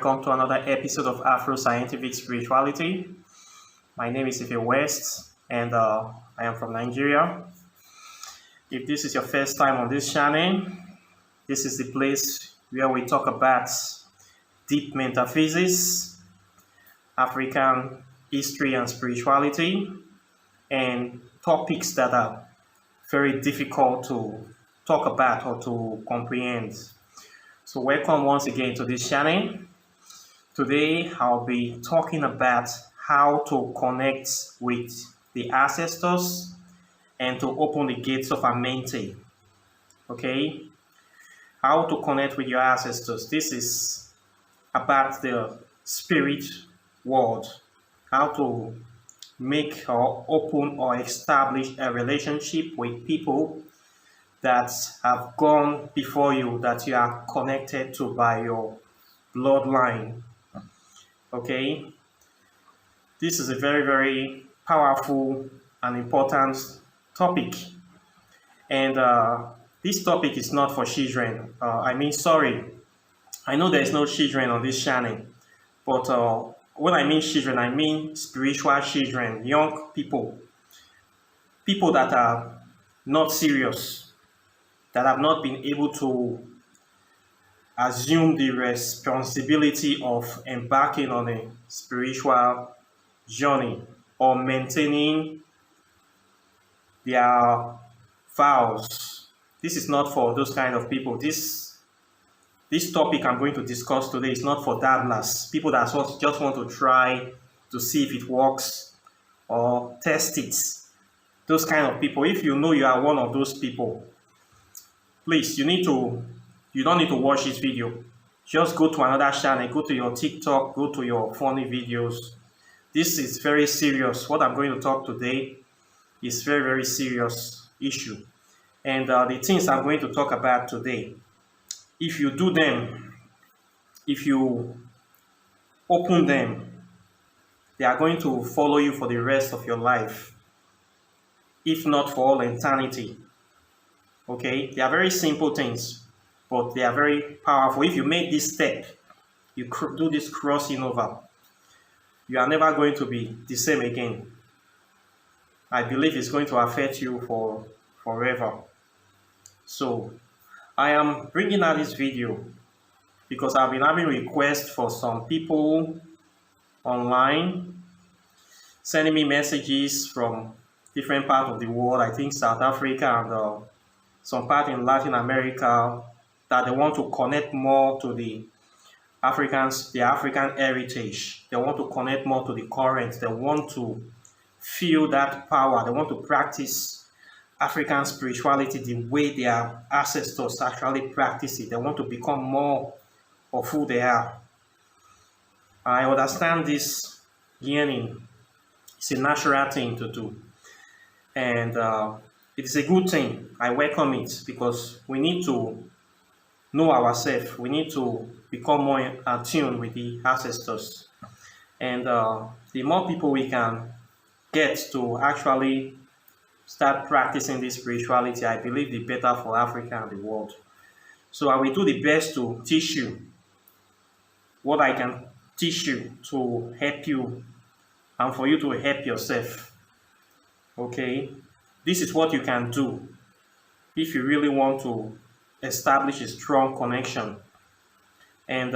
welcome to another episode of Afro Scientific Spirituality. My name is Ife West, and I am from Nigeria. If this is your first time on this channel, this is the place where we talk about deep metaphysics, African history and spirituality, and topics that are very difficult to talk about or to comprehend. So welcome once again to this channel. Today I'll be talking about how to connect with the ancestors and to open the gates of Amenti. Okay? How to connect with your ancestors. This is about the spirit world. How to make or open or establish a relationship with people that have gone before you, that you are connected to by your bloodline. Okay? This is a very, very powerful and important topic. And this topic is not for children. I know there's no children on this channel. But when I mean children, I mean spiritual children, young people. People that are not serious, that have not been able to assume the responsibility of embarking on a spiritual journey or maintaining their vows. This is not for those kind of people. This topic I'm going to discuss today is not for dabblers, people that just want to try to see if it works or test it. Those kind of people, if you know you are one of those people, please, you don't need to watch this video. Just go to another channel, go to your TikTok, go to your funny videos. This is very serious. What I'm going to talk today is very, very serious issue. And the things I'm going to talk about today, if you do them, if you open them, they are going to follow you for the rest of your life, if not for all eternity. Okay, they are very simple things, but they are very powerful. If you make this step, you do this crossing over, you are never going to be the same again. I believe it's going to affect you for forever. So I am bringing out this video because I've been having requests for some people online sending me messages from different parts of the world. I think South Africa and some part in Latin America, that they want to connect more to the African heritage. They want to connect more to the current. They want to feel that power. They want to practice African spirituality the way their ancestors actually practice it. They want to become more of who they are. I understand this yearning. It's a natural thing to do. And it is a good thing. I welcome it because we need to know ourselves. We need to become more attuned with the ancestors. And the more people we can get to actually start practicing this spirituality, I believe the better for Africa and the world. So I will do the best to teach you what I can teach you to help you and for you to help yourself. Okay? This is what you can do if you really want to establish a strong connection. And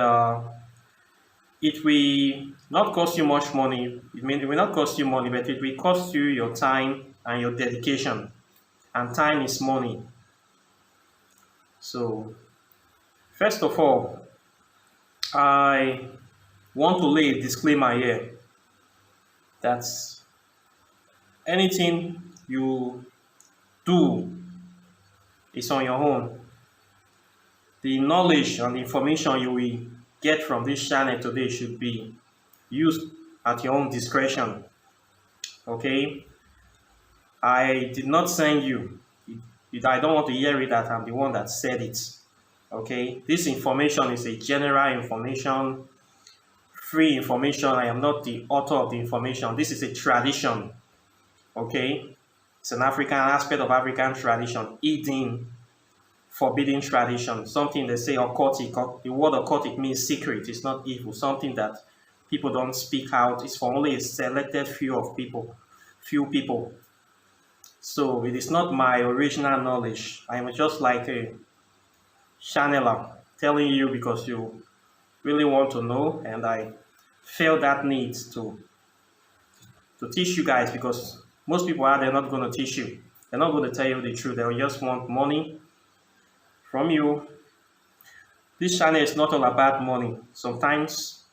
it will not cost you much money. It will not cost you money, but it will cost you your time and your dedication. And time is money. So, first of all, I want to lay a disclaimer here that anything you do is on your own. The knowledge and the information you will get from this channel today should be used at your own discretion. Okay? I did not send you. I don't want to hear it that I'm the one that said it. Okay? This information is a general information, free information. I am not the author of the information. This is a tradition. Okay? It's an African aspect of African tradition, hidden forbidden tradition, something they say occultic. The word occultic means secret. It's not evil. Something that people don't speak out. It's for only a selected few people. So it is not my original knowledge. I'm just like a channeler telling you because you really want to know, and I feel that need to teach you guys, because most people they're not going to teach you. They're not going to tell you the truth. They'll just want money from you. This channel is not all about money. Sometimes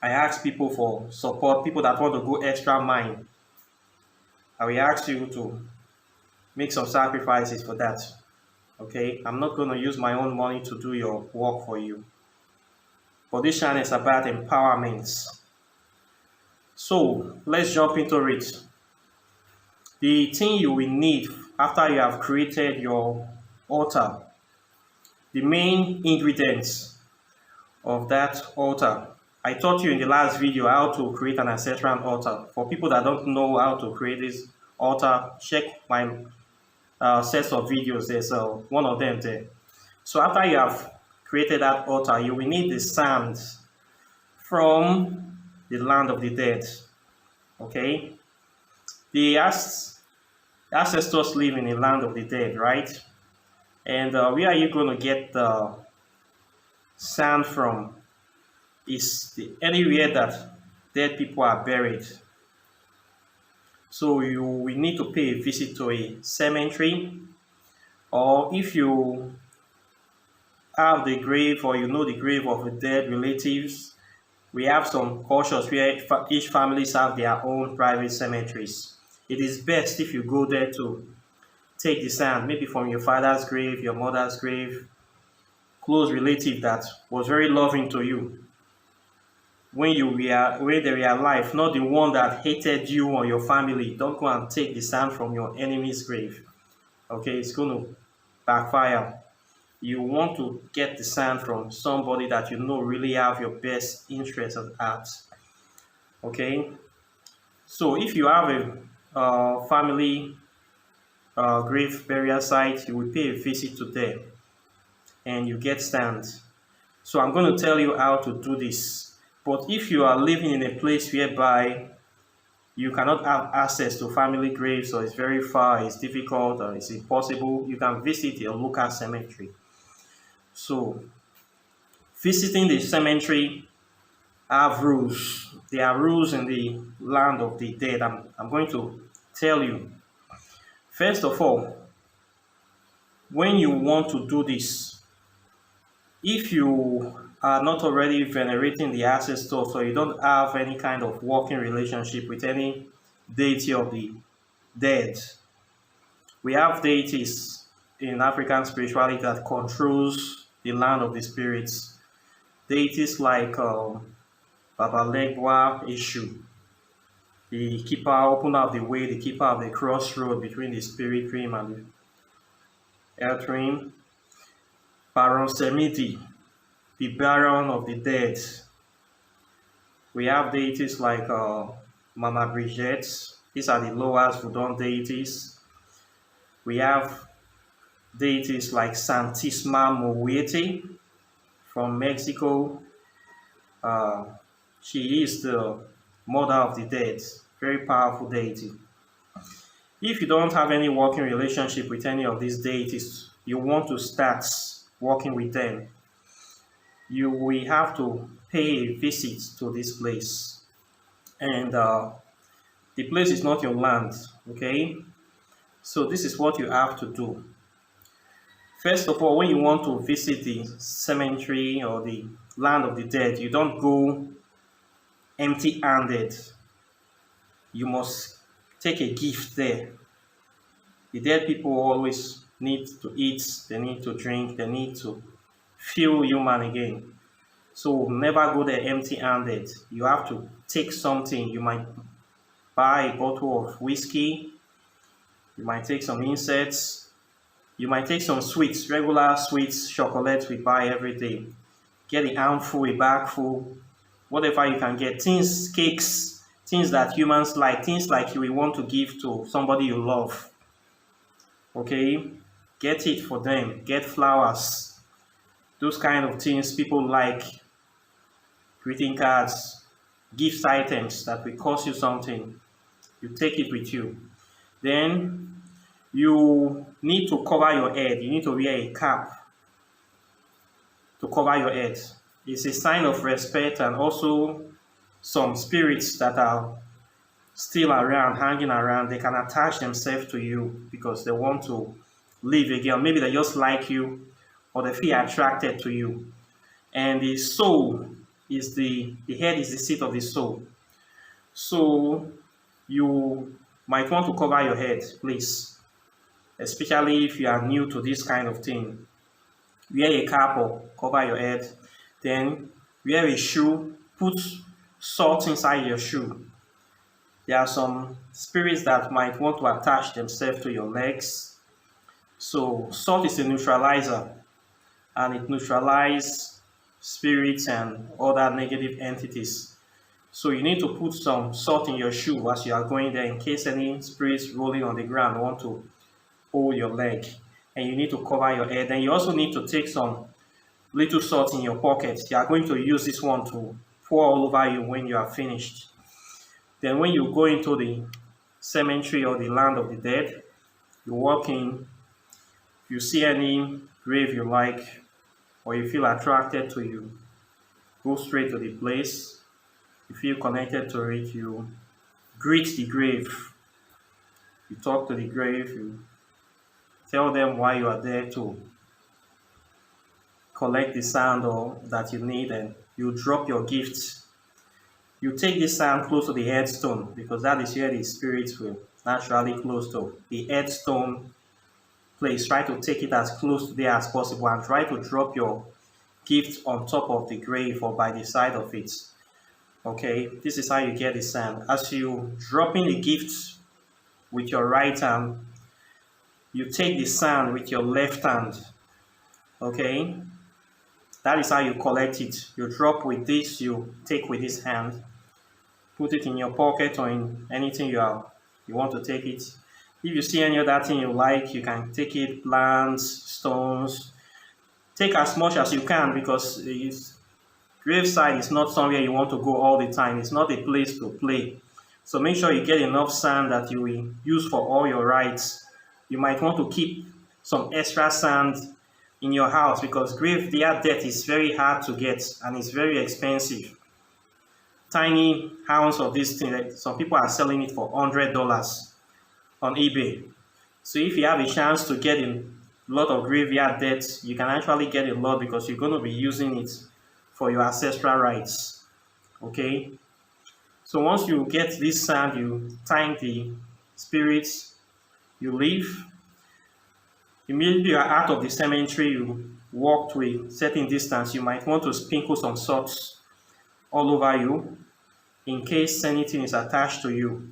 I ask people for support, people that want to go extra mile. I will ask you to make some sacrifices for that. Okay, I'm not going to use my own money to do your work for you. But this channel is about empowerment. So let's jump into it. The thing you will need after you have created your altar, the main ingredients of that altar. I taught you in the last video how to create an ancestral altar. For people that don't know how to create this altar, check my sets of videos. There's one of them there. So after you have created that altar, you will need the sand from the land of the dead. Okay, the ancestors live in the land of the dead, right? And where are you going to get the sand from? Is anywhere that dead people are buried. So you will need to pay a visit to a cemetery, or if you have the grave or you know the grave of the dead relatives, we have some cultures where each families have their own private cemeteries. It is best if you go there to take the sand, maybe from your father's grave, your mother's grave, close relative that was very loving to you when they were alive, not the one that hated you or your family. Don't go and take the sand from your enemy's grave. Okay, it's going to backfire. You want to get the sand from somebody that you know really have your best interest at heart. Okay, so if you have a family grave burial site, you will pay a visit to them and you get sand. So I'm going to tell you how to do this. But if you are living in a place whereby you cannot have access to family graves, or it's very far, it's difficult, or it's impossible, you can visit a local cemetery. So visiting the cemetery have rules. There are rules in the land of the dead. I'm going to tell you. First of all, when you want to do this, if you are not already venerating the ancestors, so you don't have any kind of working relationship with any deity of the dead. We have deities in African spirituality that controls the land of the spirits. Deities like Babalegwa Ishu, the keeper, open up the way, the keeper of the crossroad between the spirit realm and the earth realm. Baron Semiti, the Baron of the dead. We have deities like Mama Brigitte. These are the lowest Voodoo deities. We have deities like Santisma Mohuete from Mexico. She is the mother of the dead, very powerful deity. If you don't have any working relationship with any of these deities, you want to start working with them, you will have to pay a visit to this place. And the place is not your land, okay? So this is what you have to do. First of all, when you want to visit the cemetery or the land of the dead, you don't go empty-handed. You must take a gift there. The dead people always need to eat, they need to drink, they need to feel human again. So never go there empty-handed. You have to take something. You might buy a bottle of whiskey. You might take some insects. You might take some sweets, regular sweets, chocolate we buy every day. Get a handful, a bag full, whatever you can get. Things, cakes, things that humans like, things like you will want to give to somebody you love. Okay? Get it for them. Get flowers. Those kind of things people like. Greeting cards, gift items that will cost you something. You take it with you. Then you need to cover your head. You need to wear a cap to cover your head. It's a sign of respect, and also some spirits that are still around, hanging around, they can attach themselves to you because they want to live again. Maybe they just like you or they feel attracted to you. And the soul is the head is the seat of the soul. So you might want to cover your head, please, especially if you are new to this kind of thing. Wear a cap or cover your head. Then wear a shoe. Put salt inside your shoe. There are some spirits that might want to attach themselves to your legs. So salt is a neutralizer, and it neutralizes spirits and other negative entities. So you need to put some salt in your shoe as you are going there in case any spirits rolling on the ground want to hold your leg. And you need to cover your head. And you also need to take some little salt in your pocket. You are going to use this one to pour all over you when you are finished. Then when you go into the cemetery or the land of the dead, you walk in. If you see any grave you like or you feel attracted to, you go straight to the place. You feel connected to it, you greet the grave. You talk to the grave, you tell them why you are there to collect the sand or that you need, and you drop your gifts. You take this sand close to the headstone because that is where the spirits will naturally close to. The headstone place, try to take it as close to there as possible and try to drop your gift on top of the grave or by the side of it. Okay, this is how you get the sand. As you drop in the gift with your right hand, you take the sand with your left hand. Okay, that is how you collect it. You drop with this, you take with this hand, put it in your pocket or in anything you want to take it. If you see any other thing you like, you can take it, plants, stones. Take as much as you can because graveside is not somewhere you want to go all the time. It's not a place to play. So make sure you get enough sand that you will use for all your rites. You might want to keep some extra sand in your house because graveyard death is very hard to get and it's very expensive. Tiny ounce of this thing, like some people are selling it for $100 on eBay. So if you have a chance to get a lot of graveyard death, you can actually get a lot because you're going to be using it for your ancestral rites. Okay, so once you get this sand, you thank the spirits, you leave. Immediately you are out of the cemetery, you walk to a certain distance. You might want to sprinkle some salt all over you in case anything is attached to you.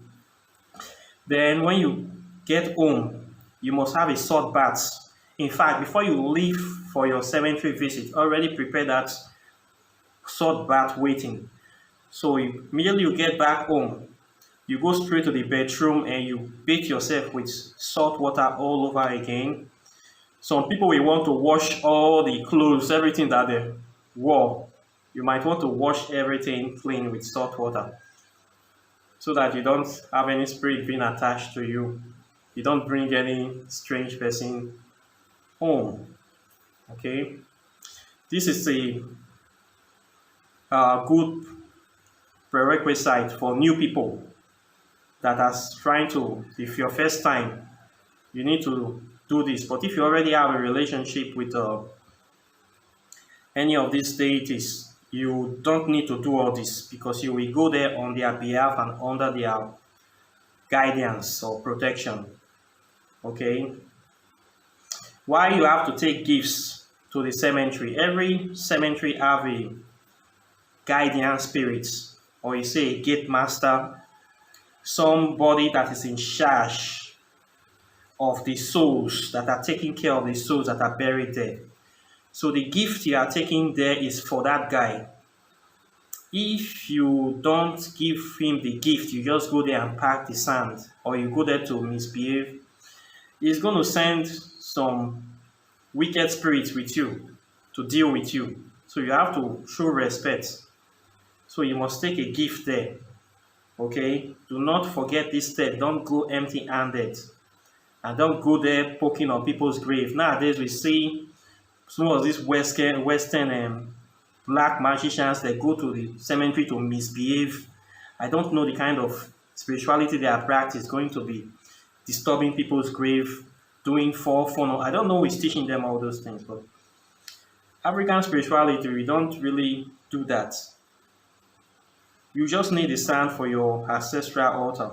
Then when you get home, you must have a salt bath. In fact, before you leave for your cemetery visit, already prepare that salt bath waiting. So immediately you get back home, you go straight to the bedroom and you bathe yourself with salt water all over again. Some people will want to wash all the clothes, everything that they wore. You might want to wash everything clean with salt water so that you don't have any spirit being attached to you. You don't bring any strange person home. Okay, this is a good prerequisite for new people that are trying to, if your first time, you need to do this. But if you already have a relationship with any of these deities, you don't need to do all this because you will go there on their behalf and under their guidance or protection. Okay, why you have to take gifts to the cemetery? Every cemetery have a guardian spirit, or you say a gate master, somebody that is in charge of the souls that are taking care of the souls that are buried there. So the gift you are taking there is for that guy. If you don't give him the gift, you just go there and pack the sand, or you go there to misbehave, he's going to send some wicked spirits with you to deal with you. So you have to show respect. So you must take a gift there. Okay? Do not forget this step. Don't go empty-handed. And don't go there poking on people's grave. Nowadays we see some of these Western black magicians that go to the cemetery to misbehave. I don't know the kind of spirituality they are practicing, going to be disturbing people's grave, doing funnel. I don't know who's teaching them all those things, but African spirituality, we don't really do that. You just need the sand for your ancestral altar.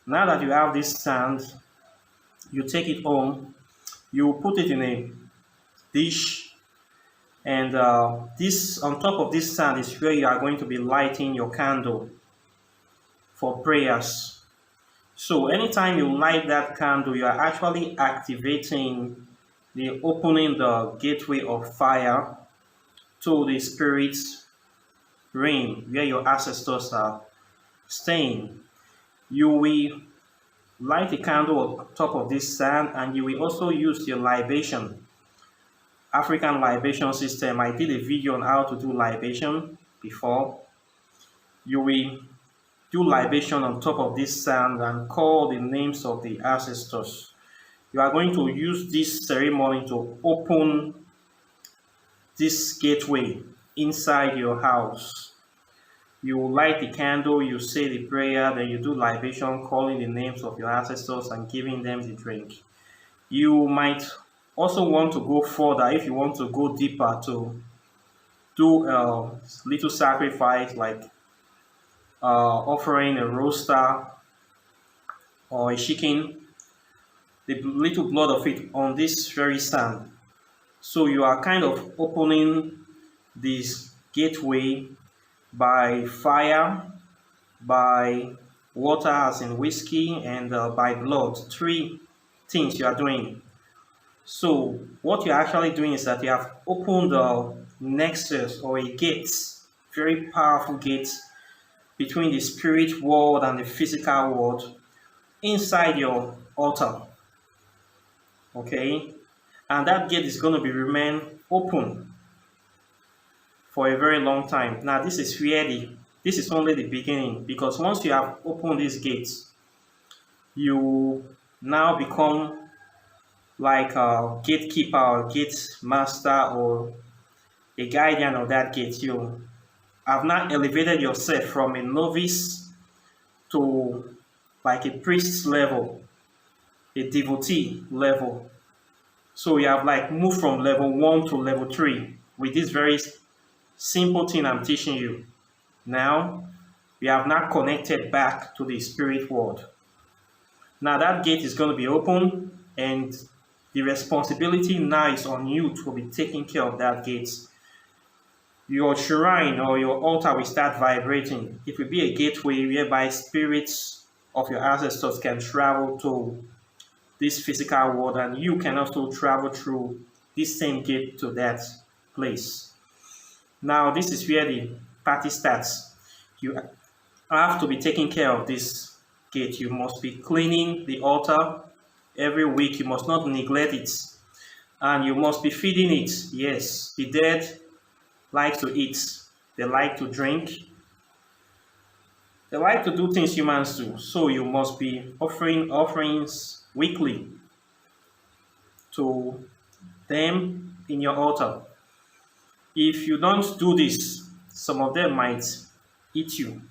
Now that you have this sand, you take it home, you put it in a dish, and this on top of this sand is where you are going to be lighting your candle for prayers. So anytime you light that candle, you are actually activating opening the gateway of fire to the spirit realm where your ancestors are staying. You will light a candle on top of this sand, and you will also use your libation, African libation system. I did a video on how to do libation before. You will do libation on top of this sand and call the names of the ancestors. You are going to use this ceremony to open this gateway inside your house. You light the candle, you say the prayer, then you do libation, calling the names of your ancestors and giving them the drink. You might also want to go further if you want to go deeper, to do a little sacrifice like offering a roaster or a chicken, the little blood of it on this very sand. So you are kind of opening this gateway by fire, by water as in whiskey, and by blood. Three things you are doing. So what you're actually doing is that you have opened a nexus or a gate, very powerful gate between the spirit world and the physical world inside your altar. Okay? And that gate is going to be remain open for a very long time. Now this is only the beginning, because once you have opened these gates, you now become like a gatekeeper or gate master or a guardian of that gate. You have now elevated yourself from a novice to like a priest level, a devotee level. So you have like moved from level 1 to level 3 with this very simple thing I'm teaching you. Now we have not connected back to the spirit world. Now that gate is going to be open, and the responsibility now is on you to be taking care of that gate. Your shrine or your altar will start vibrating. It will be a gateway whereby spirits of your ancestors can travel to this physical world, and you can also travel through this same gate to that place. Now this is where the party starts. You have to be taking care of this gate. You must be cleaning the altar every week. You must not neglect it, and you must be feeding it. Yes, the dead like to eat, they like to drink, they like to do things humans do. So you must be offering offerings weekly to them in your altar. If you don't do this, some of them might eat you.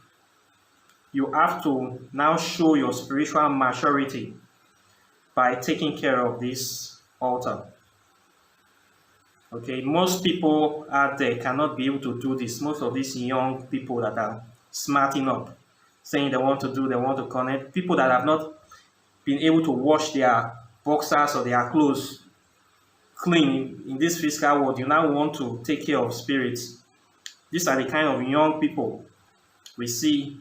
You have to now show your spiritual maturity by taking care of this altar. Okay, most people out there cannot be able to do this. Most of these young people that are smarting up, saying they want to connect, people that have not been able to wash their boxers or their clothes clean in this physical world, you now want to take care of spirits. These are the kind of young people we see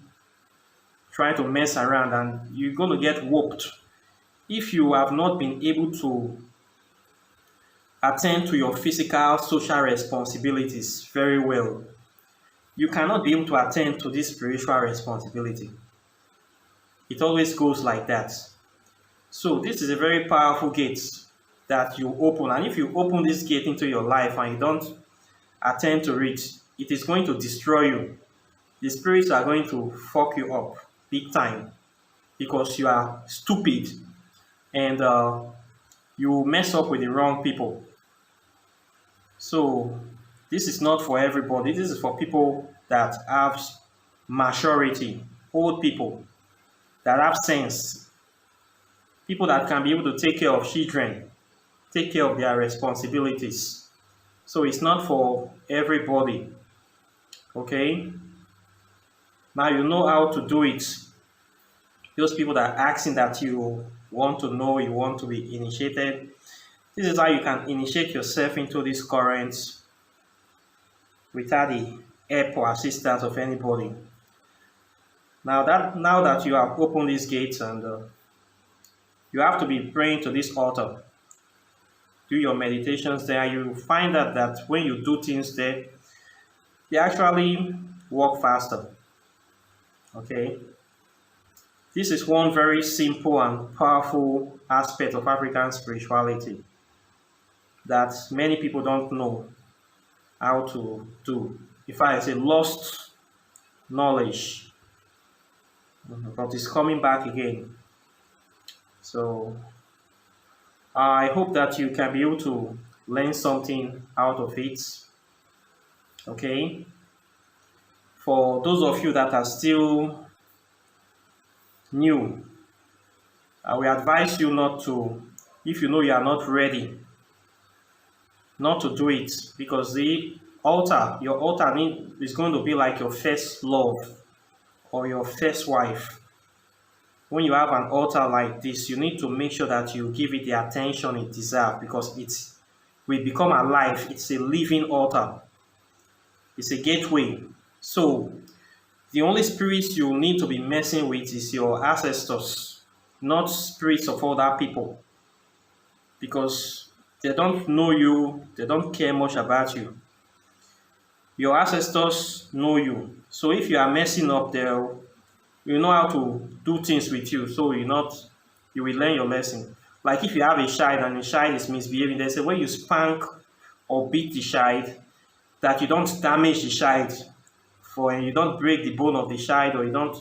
trying to mess around, and you're going to get whooped if you have not been able to attend to your physical social responsibilities very well. You cannot be able to attend to this spiritual responsibility. It always goes like that. So this is a very powerful gate that you open, and if you open this gate into your life and you don't attend to it, it is going to destroy you. The spirits are going to fuck you up big time because you are stupid and you mess up with the wrong people. So this is not for everybody. This is for people that have maturity, old people that have sense, people that can be able to take care of children, take care of their responsibilities. So it's not for everybody. Okay? Now you know how to do it. Those people that are asking that you want to know, you want to be initiated. This is how you can initiate yourself into this current without the help or assistance of anybody. Now that you have opened these gates, and you have to be praying to this altar, do your meditations there, you find out that when you do things there, they actually work faster. Okay, this is one very simple and powerful aspect of African spirituality that many people don't know how to do. In fact, it's a lost knowledge, but it's coming back again. So I hope that you can be able to learn something out of it. Okay, for those of you that are still new, I will advise you not to, if you know you are not ready, not to do it, because the altar, your altar is going to be like your first love or your first wife. When you have an altar like this, you need to make sure that you give it the attention it deserves, because it will become alive. It's a living altar. It's a gateway. So the only spirits you need to be messing with is your ancestors, not spirits of other people, because they don't know you, they don't care much about you. Your ancestors know you. So if you are messing up, you know how to do things with you. So you will learn your lesson. Like if you have a child and the child is misbehaving, they say when you spank or beat the child, that you don't damage the child, and you don't break the bone of the child, or you don't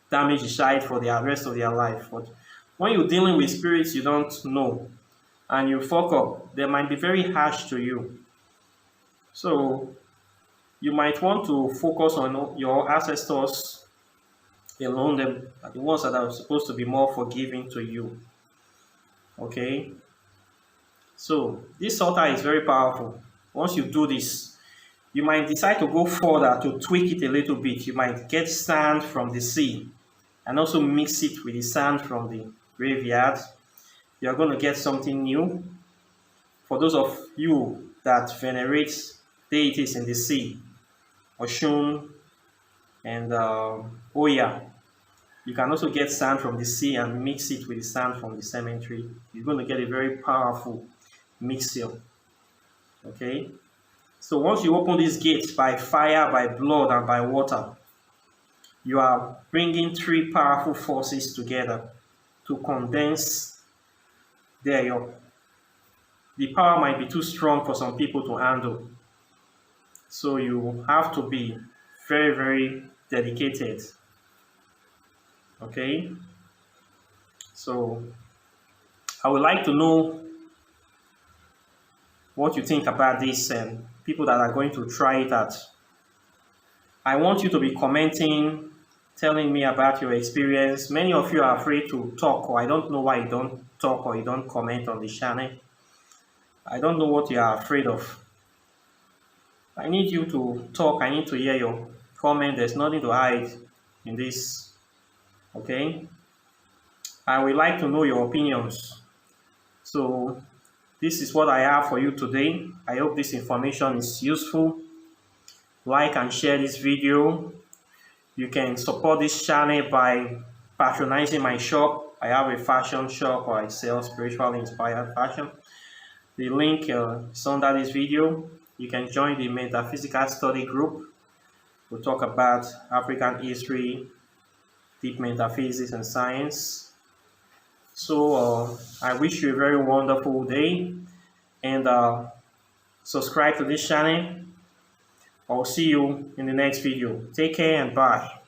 damage the child for the rest of their life. But when you're dealing with spirits you don't know and you fuck up, they might be very harsh to you. So you might want to focus on your ancestors alone, them are the ones that are supposed to be more forgiving to you. Okay, so this altar is very powerful. Once you do this, you might decide to go further to tweak it a little bit. You might get sand from the sea and also mix it with the sand from the graveyard. You're going to get something new. For those of you that venerate deities in the sea, Oshun and Oya, you can also get sand from the sea and mix it with the sand from the cemetery. You're going to get a very powerful mixture. Okay, so once you open these gates by fire, by blood, and by water, you are bringing three powerful forces together to condense there. The power might be too strong for some people to handle. So you have to be very, very dedicated. Okay, so I would like to know what you think about this, and people that are going to try it out. I want you to be commenting, telling me about your experience. Many of you are afraid to talk, or I don't know why you don't talk or you don't comment on the channel. I don't know what you are afraid of. I need you to talk. I need to hear your comment. There's nothing to hide in this. Okay, I would like to know your opinions. So this is what I have for you today. I hope this information is useful. Like and share this video. You can support this channel by patronizing my shop. I have a fashion shop where I sell spiritually inspired fashion. The link is under this video. You can join the metaphysical study group. We'll talk about African history, deep metaphysics and science. So I wish you a very wonderful day, and subscribe to this channel. I'll see you in the next video. Take care and bye.